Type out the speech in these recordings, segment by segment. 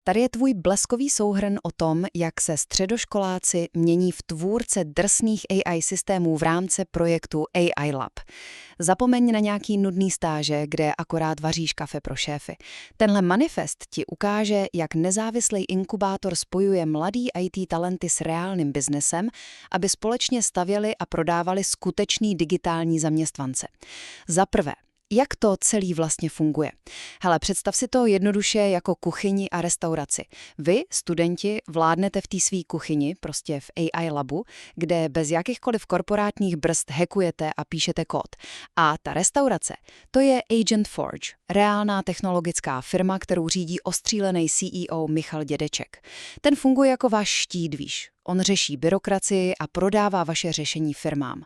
Tady je tvůj bleskový souhrn o tom, jak se středoškoláci mění v tvůrce drsných AI systémů v rámci projektu AI Lab. Zapomeň na nějaký nudný stáže, kde akorát vaříš kafe pro šéfy. Tenhle manifest ti ukáže, jak nezávislý inkubátor spojuje mladý IT talenty s reálným biznesem, aby společně stavěli a prodávali skutečný digitální zaměstnance. Za prvé, jak to celý vlastně funguje? Hele, představ si to jednoduše jako kuchyni a restauraci. Vy, studenti, vládnete v té svý kuchyni, prostě v AI labu, kde bez jakýchkoliv korporátních brzd hackujete a píšete kód. A ta restaurace, to je Agent Forge, reálná technologická firma, kterou řídí ostřílený CEO Michal Dědeček. Ten funguje jako váš štít, víš. On řeší byrokracii a prodává vaše řešení firmám.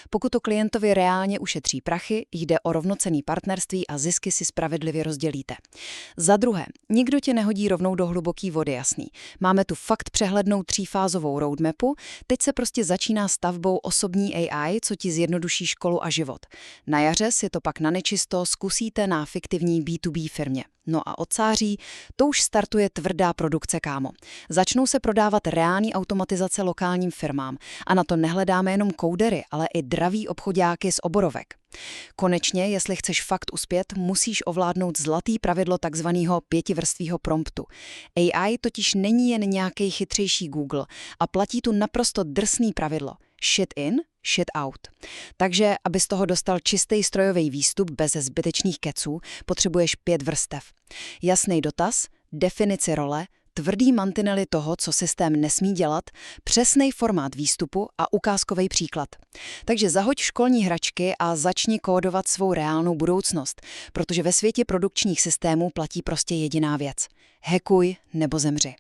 Pokud to klientovi reálně ušetří prachy, jde o rovnocenný partnerství a zisky si spravedlivě rozdělíte. Za druhé, nikdo tě nehodí rovnou do hluboký vody, jasný. Máme tu fakt přehlednou třífázovou roadmapu, teď se prostě začíná stavbou osobní AI, co ti zjednoduší školu a život. Na jaře si to pak na nečisto zkusíte na fiktivní B2B firmě. No a od září to už startuje tvrdá produkce, kámo. Začnou se prodávat reální automatizace lokálním firmám a na to nehledáme jenom koudery, ale i draví obchodáky z oborovek. Konečně, jestli chceš fakt uspět, musíš ovládnout zlatý pravidlo takzvaného 5vrstvího promptu. AI totiž není jen nějaký chytřejší Google a platí tu naprosto drsný pravidlo. Shit in, shit out. Takže, aby z toho dostal čistý strojový výstup bez zbytečných keců, potřebuješ 5 vrstev. Jasný dotaz, definici role, tvrdý mantinely toho, co systém nesmí dělat, přesný formát výstupu a ukázkový příklad. Takže zahoď školní hračky a začni kódovat svou reálnou budoucnost, protože ve světě produkčních systémů platí prostě jediná věc. Hackuj nebo zemři.